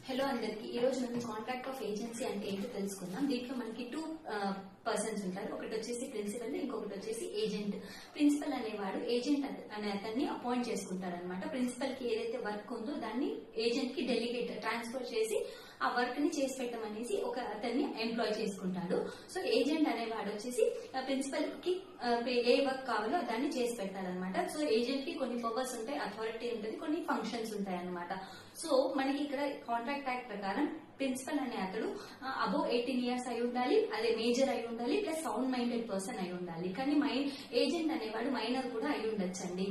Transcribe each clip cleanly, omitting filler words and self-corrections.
Hello అందరికి ఈ రోజు మనం కాంట్రాక్ట్ ఆఫ్ ఏజెన్సీ అంటే ఏంటో తెలుసుకుందాం. దీంట్లో మనకి టూ పర్సన్స్ ఉంటారు. ఒకటి వచ్చేసి ప్రిన్సిపల్, ఇంకొకటి వచ్చేసి ఏజెంట్. ప్రిన్సిపల్ అనేవాడు ఏజెంట్ అనే అతన్ని అపాయింట్ చేసుకుంటారు అనమాట. ప్రిన్సిపల్ కి ఏదైతే వర్క్ ఉందో దాన్ని ఏజెంట్ కి డెలిగేట్ ట్రాన్స్ఫర్ చేసి ఆ వర్క్ ని చేసి పెట్టమనేసి ఒక అతన్ని ఎంప్లాయ్ చేసుకుంటాడు. సో ఏజెంట్ అనేవాడు వచ్చేసి ప్రిన్సిపల్ కి ఏ వర్క్ కావాలో దాన్ని చేసి పెడతాడనమాట. సో ఏజెంట్ కి కొన్ని పవర్స్ ఉంటాయి, అథారిటీ ఉంటుంది, కొన్ని ఫంక్షన్స్ ఉంటాయి అనమాట. సో మనకి ఇక్కడ కాంట్రాక్ట్ యాక్ట్ ప్రకారం ప్రిన్సిపల్ అనే అతడు అబోవ్ 18 years అయి ఉండాలి, అదే మేజర్ అయి ఉండాలి, ప్లస్ సౌండ్ మైండెడ్ పర్సన్ అయి ఉండాలి. కానీ ఏజెంట్ అనేవాడు మైనర్ కూడా అయి ఉండొచ్చండి.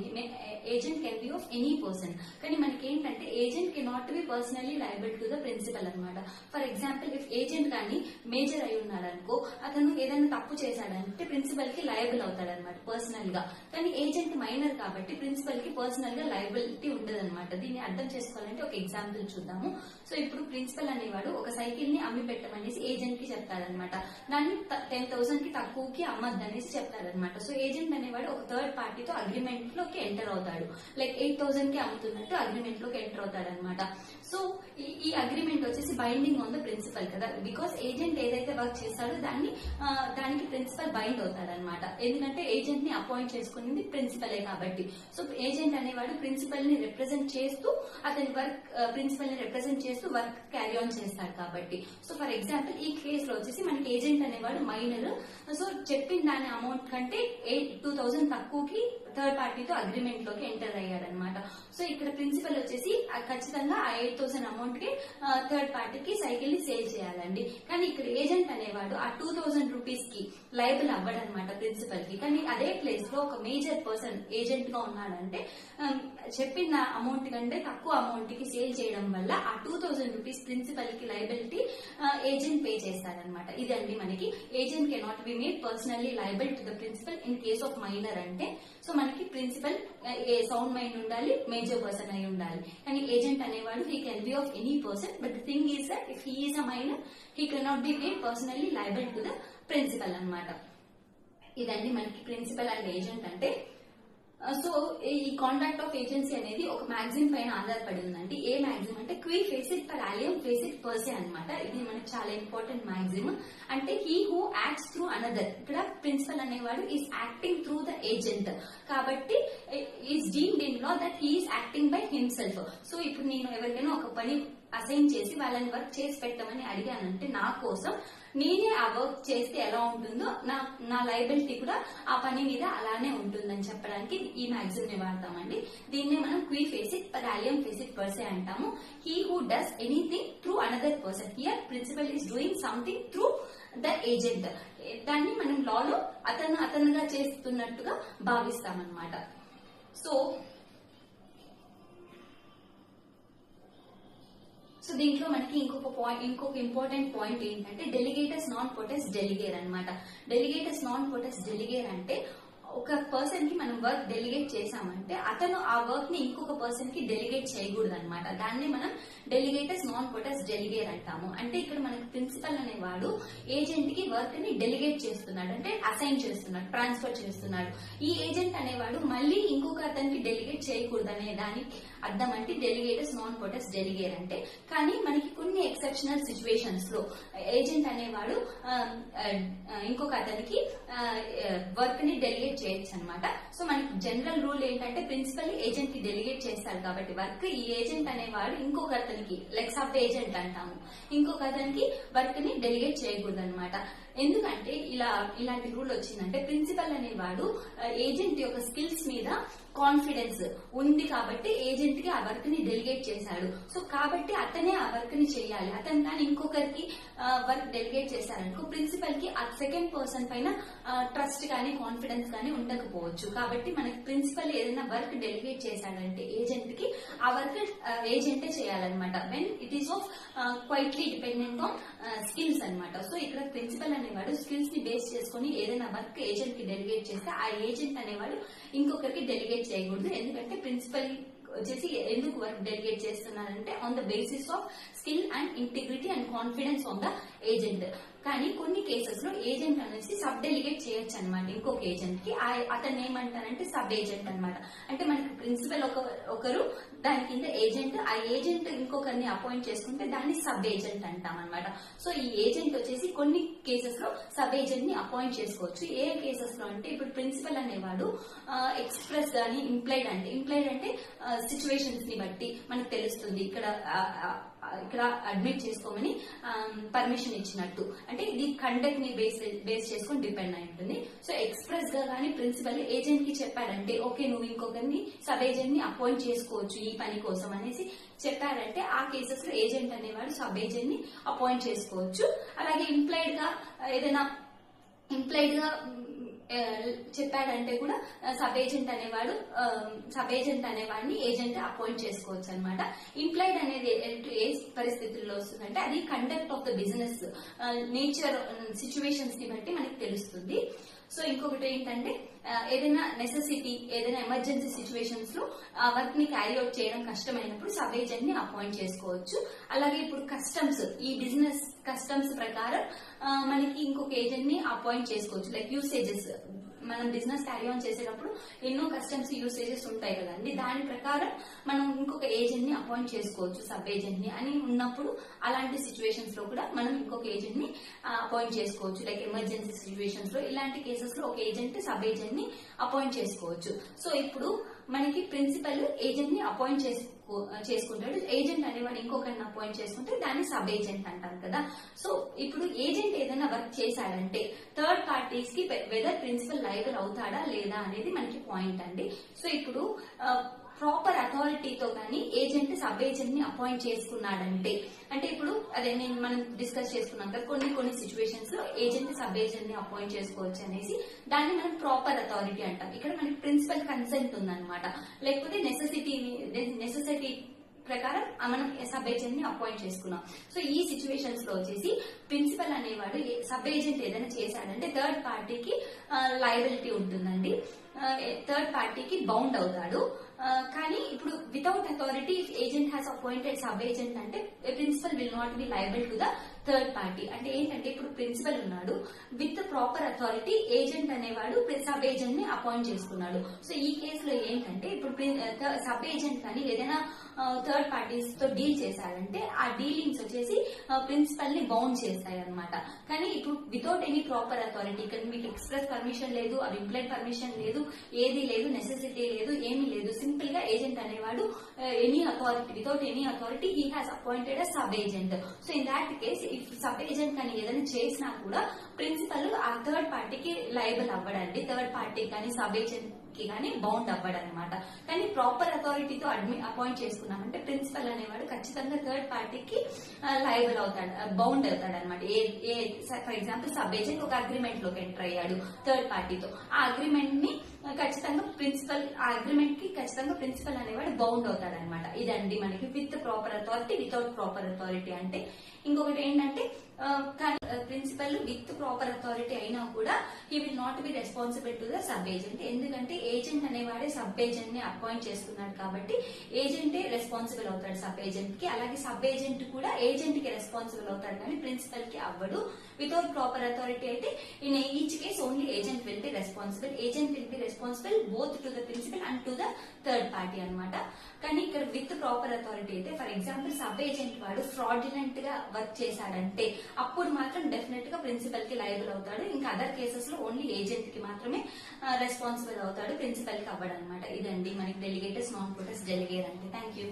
Agent can be of any person. కానీ మనకి ఏంటంటే agent can not be personally liable to the principal అనమాట. ఫర్ ఎగ్జాంపుల్ ఇఫ్ ఏజెంట్ కానీ మేజర్ అయి ఉన్నాడు అనుకో, అతను ఏదైనా తప్పు చేశాడంటే ప్రిన్సిపల్ కి లయబుల్ అవుతాడు అనమాట పర్సనల్ గా. కానీ ఏజెంట్ మైనర్ కాబట్టి ప్రిన్సిపల్ కి పర్సనల్ గా లయబిలిటీ ఉండదు అనమాట. దీన్ని అర్థం చేసుకోవాలంటే ఒక ఎగ్జాంపుల్ చూద్దాము. సో ఇప్పుడు ప్రిన్సిపల్ అనేవాడు ఒక సైకిల్ ని అమ్మి పెట్టమనేసి ఏజెంట్ కి చెప్తాడనమాట. దాన్ని 10,000 కి తక్కువకి అమ్మద్దనేసి చెప్తాడనమాట. సో ఏజెంట్ అనేవాడు ఒక థర్డ్ పార్టీతో అగ్రిమెంట్ లోకి ఎంటర్ అవుతాడు. లైక్ 8,000 కి అమ్ముతున్నట్టు అగ్రిమెంట్ లోకి ఎంటర్ అవుతాడు అనమాట. సో ఈ అగ్రిమెంట్ వచ్చేసి బైండింగ్ ఆన్ ద ప్రిన్సిపల్ కదా, బికాస్ ఏజెంట్ ఏదైతే వర్క్ చేస్తాడో దానికి ప్రిన్సిపల్ బైండ్ అవుతాడనమాట. ఎందుకంటే ఏజెంట్ ని అపాయింట్ చేసుకునేది ప్రిన్సిపలే కాబట్టి. సో ఏజెంట్ అనేవాడు ప్రిన్సిపల్ ని రిప్రజెంట్ చేస్తూ అతని వర్క్ ప్రిన్సిపల్ ని రిప్రజెంట్ చేస్తూ వర్క్ క్యారీ ఆన్ చేస్తాడు కాబట్టి. సో ఫర్ ఎగ్జాంపుల్ ఈ కేసు లో వచ్చేసి మనకి ఏజెంట్ అనేవాడు మైనర్. సో చెప్పిన దాని అమౌంట్ కంటే 2,000 తక్కువకి థర్డ్ పార్టీతో అగ్రిమెంట్ లోకి ఎంటర్ అయ్యాడు అనమాట. సో ఇక్కడ ప్రిన్సిపల్ వచ్చేసి ఖచ్చితంగా ఆ 8,000 అమౌంట్ కి థర్డ్ పార్టీకి సైకిల్ ని సేల్ చేయాలండి. కానీ ఇక్కడ ఏజెంట్ అనేవాడు ఆ 2,000 రూపీస్ కి లయబుల్ అవ్వడనమాట ప్రిన్సిపల్ కి. కానీ అదే ప్లేస్ లో ఒక మేజర్ పర్సన్ ఏజెంట్ గా ఉన్నాడంటే చెప్పిన అమౌంట్ కంటే తక్కువ అమౌంట్ కి సేల్ చేయడం వల్ల ఆ 2,000 రూపీస్ ప్రిన్సిపల్ కి లయబిలిటీ ఏజెంట్ పే చేస్తారనమాట. ఇదండి మనకి agent cannot be made personally liable to the principal in case of minor అంటే. సో మనకి ప్రిన్సిపల్ సౌండ్ మైండ్ ఉండాలి, మేజర్ పర్సన్ అయి ఉండాలి. కానీ ఏజెంట్ అనేవాడు he can be of any person, but the thing is that if he is a minor he cannot be made personally liable to the principal అనమాట. ఇదండి మనకి principal and agent అంటే. So ఈ contract of agency అనేది ఒక magazine పైన ఆధారపడి ఉందండి. ఏ మ్యాగజైన్ అంటే క్వీ ఫేసిట్ పర్ ఆలియం ఫేసిట్ పర్సే అనమాట. ఇది మనకి చాలా ఇంపార్టెంట్ మ్యాగజైన్. అంటే he who acts through another. ఇక్కడ ప్రిన్సిపల్ అనేవాడు is acting through the agent కాబట్టి is deemed in law that he is acting by himself. So ఇప్పుడు నేను ఎవరికైనా ఒక పని అసైన్ చేసి వాళ్ళని వర్క్ చేసి పెట్టమని అడిగానంటే నా కోసం నేనే ఆ వర్క్ చేస్తే ఎలా ఉంటుందో నా లయబిలిటీ కూడా ఆ పని మీద అలానే ఉంటుందని చెప్పడానికి ఈ మ్యాగజైన్ ని వాడతామండి. దీన్నే మనం క్వీ ఫేసిట్ పర్ ఆలియం ఫేసిట్ పర్సే అంటాము. He who does anything through another person. Here principal is doing something through the agent. దాన్ని మనం లాలో అతనుగా చేస్తున్నట్టుగా భావిస్తామన్నమాట. సో దీంట్లో మనకి ఇంకొక ఇంపార్టెంట్ పాయింట్ ఏంటంటే డెలిగేటర్స్ నాన్ పొటెస్ డెలిగేర్ అనమాట. డెలిగేటర్స్ నాన్ పొటెస్ డెలిగేర్ అంటే ఒక పర్సన్ కి మనం వర్క్ డెలిగేట్ చేసామంటే అతను ఆ వర్క్ ని ఇంకొక పర్సన్ కి డెలిగేట్ చేయకూడదు అనమాట. దాన్ని మనం డెలిగేటర్స్ నాన్ పొటెస్ డెలిగేర్ అంటాము. అంటే ఇక్కడ మనకి ప్రిన్సిపల్ అనేవాడు ఏజెంట్ కి వర్క్ ని డెలిగేట్ చేస్తున్నాడు, అంటే అసైన్ చేస్తున్నాడు, ట్రాన్స్ఫర్ చేస్తున్నాడు. ఈ ఏజెంట్ అనేవాడు మళ్ళీ ఇంకొక అతనికి డెలిగేట్ చేయకూడదు అనే దానికి అర్థం అంటే డెలిగేటర్స్ నాన్ పొటెస్ డెలిగేర్ అంటే. కానీ మనకి కొన్ని ఎక్సెప్షనల్ సిచ్యువేషన్స్ లో ఏజెంట్ అనేవాడు ఇంకొక అతనికి వర్క్ ని డెలిగేట్ చేయొచ్చు అనమాట. సో మనకి జనరల్ రూల్ ఏంటంటే ప్రిన్సిపల్ ఏజెంట్ కి డెలిగేట్ చేస్తారు కాబట్టి వర్క్, ఈ ఏజెంట్ అనేవాడు ఇంకొక అతనికి లెగ్స్ ఆఫ్ ద ఏజెంట్ అంటాము, ఇంకొక అతనికి వర్క్ ని డెలిగేట్ చేయకూడదు అనమాట. ఎందుకంటే ఇలాంటి రూల్ వచ్చిందంటే ప్రిన్సిపల్ అనేవాడు ఏజెంట్ యొక్క స్కిల్స్ మీద కాన్ఫిడెన్స్ ఉంది కాబట్టి ఏజెంట్ కి ఆ వర్క్ ని డెలిగేట్ చేశాడు. సో కాబట్టి అతనే ఆ వర్క్ ని చేయాలి. అతను కానీ ఇంకొకరికి వర్క్ డెలిగేట్ చేశారనుకో ప్రిన్సిపల్ కి ఆ సెకండ్ పర్సన్ పైన ట్రస్ట్ కానీ కాన్ఫిడెన్స్ కానీ ఉండకపోవచ్చు. కాబట్టి మనకి ప్రిన్సిపల్ ఏదైనా వర్క్ డెలిగేట్ చేశాడంటే ఏజెంట్ కి ఆ వర్క్ ఏజెంటే చేయాలన్నమాట. When it is of quietly dependent on skills అనమాట. సో ఇక్కడ ప్రిన్సిపల్ అనేవాడు స్కిల్స్ ని బేస్ చేసుకుని ఏదైనా వర్క్ ఏజెంట్ కి డెలిగేట్ చేస్తే ఆ ఏజెంట్ అనేవాడు ఇంకొకరికి డెలిగేట్ చేయకూడదు. ఎందుకంటే ప్రిన్సిపల్ వచ్చేసి ఎందుకు వర్క్ డెలిగేట్ చేస్తున్నారంటే on the basis of skill and integrity and confidence on the agent. కానీ కొన్ని కేసెస్ లో ఏజెంట్ అనేసి సబ్ డెలిగేట్ చేయొచ్చు అనమాట ఇంకొక ఏజెంట్ కి. అతన్ని ఏమంటారంటే సబ్ ఏజెంట్ అనమాట. అంటే మనకి ప్రిన్సిపల్ ఒకరు, దాని కింద ఏజెంట్, ఆ ఏజెంట్ ఇంకొకరిని అపాయింట్ చేసుకుంటే దాన్ని సబ్ ఏజెంట్ అంటాం అనమాట. సో ఈ ఏజెంట్ వచ్చేసి కొన్ని కేసెస్ లో సబ్ ఏజెంట్ ని అపాయింట్ చేసుకోవచ్చు. ఏ కేసెస్ లో అంటే ఇప్పుడు ప్రిన్సిపల్ అనేవాడు ఎక్స్ప్రెస్ గానీ ఇంప్లైడ్ అంటే సిచ్యువేషన్స్ ని బట్టి మనకు తెలుస్తుంది ఇక్కడ అడ్మిట్ చేసుకోమని పర్మిషన్ ఇచ్చినట్టు. అంటే ఇది కండక్ట్ ని బేస్ చేసుకుని డిపెండ్ అయి ఉంటుంది. సో ఎక్స్ప్రెస్ గా కానీ ప్రిన్సిపల్ ఏజెంట్ కి చెప్పారంటే ఓకే నువ్వు ఇంకొకరిని సబ్ ఏజెంట్ ని అపాయింట్ చేసుకోవచ్చు ఈ పని కోసం అనేసి చెప్పారంటే ఆ కేసెస్ లో ఏజెంట్ అనేవాడు సబ్ ఏజెంట్ ని అపాయింట్ చేసుకోవచ్చు. అలాగే ఇంప్లైడ్ గా చెప్పాడంటే కూడా సబ్ ఏజెంట్ అనేవాడిని ఏజెంట్ అపాయింట్ చేసుకోవచ్చు అనమాట. ఇంప్లైడ్ అనేది ఏ పరిస్థితుల్లో వస్తుందంటే అది conduct of the business nature situations ని బట్టి మనకి తెలుస్తుంది. సో ఇంకొకటి ఏంటంటే ఏదైనా నెసెసిటీ, ఏదైనా ఎమర్జెన్సీ సిచ్యువేషన్స్ లో ఆ వర్క్ ని క్యారీ అవుట్ చేయడం కష్టమైనప్పుడు సబ్ ఏజెంట్ ని అపాయింట్ చేసుకోవచ్చు. అలాగే ఇప్పుడు కస్టమ్స్, ఈ బిజినెస్ కస్టమ్స్ ప్రకారం మనకి ఇంకొక ఏజెంట్ ని అపాయింట్ చేసుకోవచ్చు. లైక్ యూసేజెస్, మనం బిజినెస్ క్యారీ ఆన్ చేసేటప్పుడు ఎన్నో కస్టమ్స్ యూసేజెస్ ఉంటాయి కదండి, దాని ప్రకారం మనం ఇంకొక ఏజెంట్ ని అపాయింట్ చేసుకోవచ్చు సబ్ ఏజెంట్ ని అని ఉన్నప్పుడు అలాంటి సిచ్యువేషన్స్ లో కూడా మనం ఇంకొక ఏజెంట్ ని అపాయింట్ చేసుకోవచ్చు. లైక్ ఎమర్జెన్సీ సిచ్యువేషన్స్ లో ఇలాంటి కేసెస్ లో ఒక ఏజెంట్ సబ్ ఏజెంట్ ని అపాయింట్ చేసుకోవచ్చు. సో ఇప్పుడు మనకి ప్రిన్సిపల్ ఏజెంట్ ని అపాయింట్ చేసుకుంటాడు, ఏజెంట్ అనేవాడు ఇంకొకరిని అపాయింట్ చేసుకుంటే దాన్ని సబ్ ఏజెంట్ అంటాం కదా. సో ఇప్పుడు ఏజెంట్ ఏదైనా వర్క్ చేశాడంటే థర్డ్ పార్టీస్ కి వెదర్ ప్రిన్సిపల్ లయబుల్ అవుతాడా లేదా అనేది మనకి పాయింట్ అండి. సో ఇప్పుడు ప్రాపర్ అథారిటీతో కానీ ఏజెంట్ సబ్ ఏజెంట్ ని అపాయింట్ చేసుకున్నాడంటే, అంటే ఇప్పుడు అదే మనం డిస్కస్ చేసుకున్నాం కదా కొన్ని సిచ్యువేషన్స్ లో ఏజెంట్ సబ్ ఏజెంట్ ని అపాయింట్ చేసుకోవచ్చు అనేసి, దాన్ని మనం ప్రాపర్ అథారిటీ అంటాం. ఇక్కడ మనకి ప్రిన్సిపల్ కన్సెంట్ ఉందన్నమాట. లేకపోతే నెసెసిటీ ప్రకారం మనం సబ్ ఏజెంట్ ని అపాయింట్ చేసుకున్నాం. సో ఈ సిచ్యువేషన్స్ లో వచ్చేసి ప్రిన్సిపల్ అనేవాడు సబ్ ఏజెంట్ ఏదైనా చేశాడంటే థర్డ్ పార్టీకి లయబిలిటీ ఉంటుందండి, థర్డ్ పార్టీకి బౌండ్ అవుతాడు. కానీ ఇప్పుడు without authority agent has appointed sub agent అంటే principal will not be liable to the third party. అంటే ఏంటంటే ఇప్పుడు ప్రిన్సిపల్ ఉన్నాడు, విత్ ప్రాపర్ అథారిటీ ఏజెంట్ అనేవాడు సబ్ ఏజెంట్ ని అపాయింట్ చేసుకున్నాడు. సో ఈ కేసులో ఏంటంటే ఇప్పుడు సబ్ ఏజెంట్ కానీ ఏదైనా థర్డ్ పార్టీస్ తో డీల్ చేశారంటే ఆ డీలింగ్స్ వచ్చేసి ప్రిన్సిపల్ ని బౌండ్ చేస్తాయి అనమాట. కానీ ఇప్పుడు వితౌట్ ఎనీ ప్రాపర్ అథారిటీ, ఇక్కడ మీకు ఎక్స్ప్రెస్ పర్మిషన్ లేదు, అది ఇంప్లైడ్ పర్మిషన్ లేదు, ఏది లేదు, నెసెసిటీ లేదు, ఏమీ లేదు, సింపుల్ గా ఏజెంట్ అనేవాడు without any authority he has appointed a sub agent. So in that case if sub agent కానీ ఏదైనా చేసినా కూడా ప్రిన్సిపల్ ఆ థర్డ్ పార్టీకి లయబుల్ అవ్వడండి, థర్డ్ పార్టీ కానీ సబ్ ఏజెంట్ కి కానీ బౌండ్ అవ్వడం అనమాట. కానీ ప్రాపర్ అథారిటీతో అపాయింట్ చేసుకున్నామంటే ప్రిన్సిపల్ అనేవాడు ఖచ్చితంగా థర్డ్ పార్టీకి లయబుల్ అవుతాడు, బౌండ్ అవుతాడు అనమాట. ఫర్ ఎగ్జాంపుల్ సబ్ ఏజెంట్ ఒక అగ్రిమెంట్ లోకి ఎంటర్ అయ్యాడు థర్డ్ పార్టీతో, ఆ అగ్రిమెంట్ ని ఖచ్చితంగా ప్రిన్సిపల్ అనేవాడు బౌండ్ అవుతాడు అనమాట. ఇదండి మనకి with proper authority, without proper authority అంటే. ఇంకొకటి ఏంటంటే ప్రిన్సిపల్ విత్ ప్రాపర్ అథారిటీ అయినా కూడా he will not be responsible to the sub agent. ఎందుకంటే ఏజెంట్ అనేవాడే సబ్ ఏజెంట్ ని అపాయింట్ చేసుకున్నాడు కాబట్టి ఏజెంటే రెస్పాన్సిబుల్ అవుతాడు సబ్ ఏజెంట్ కి. అలాగే సబ్ ఏజెంట్ కూడా ఏజెంట్ కి రెస్పాన్సిబుల్ అవుతాడు కానీ ప్రిన్సిపల్ కి అవ్వడు. వితౌట్ ప్రాపర్ అథారిటీ అయితే in each case only agent will be responsible. Agent will be responsible both to the principal and to the third party అనమాట. కానీ ఇక్కడ విత్ ప్రాపర్ అథారిటీ అయితే ఫర్ ఎగ్జాంపుల్ సబ్ ఏజెంట్ వాడు fraudulent గా work చేశాడంటే అప్పుడు మాత్రం డెఫినెట్ గా ప్రిన్సిపల్ కి లయబుల్ అవుతాడు. ఇంకా అదర్ కేసెస్ లో ఓన్లీ ఏజెంట్ కి మాత్రమే రెస్పాన్సిబుల్ అవుతాడు, ప్రిన్సిపల్ కి అవ్వడం అనమాట. ఇదండి మనకి డెలిగేటర్స్, నాన్ ప్రొటెస్ట్ డెలిగేట్ అంటే. Thank you.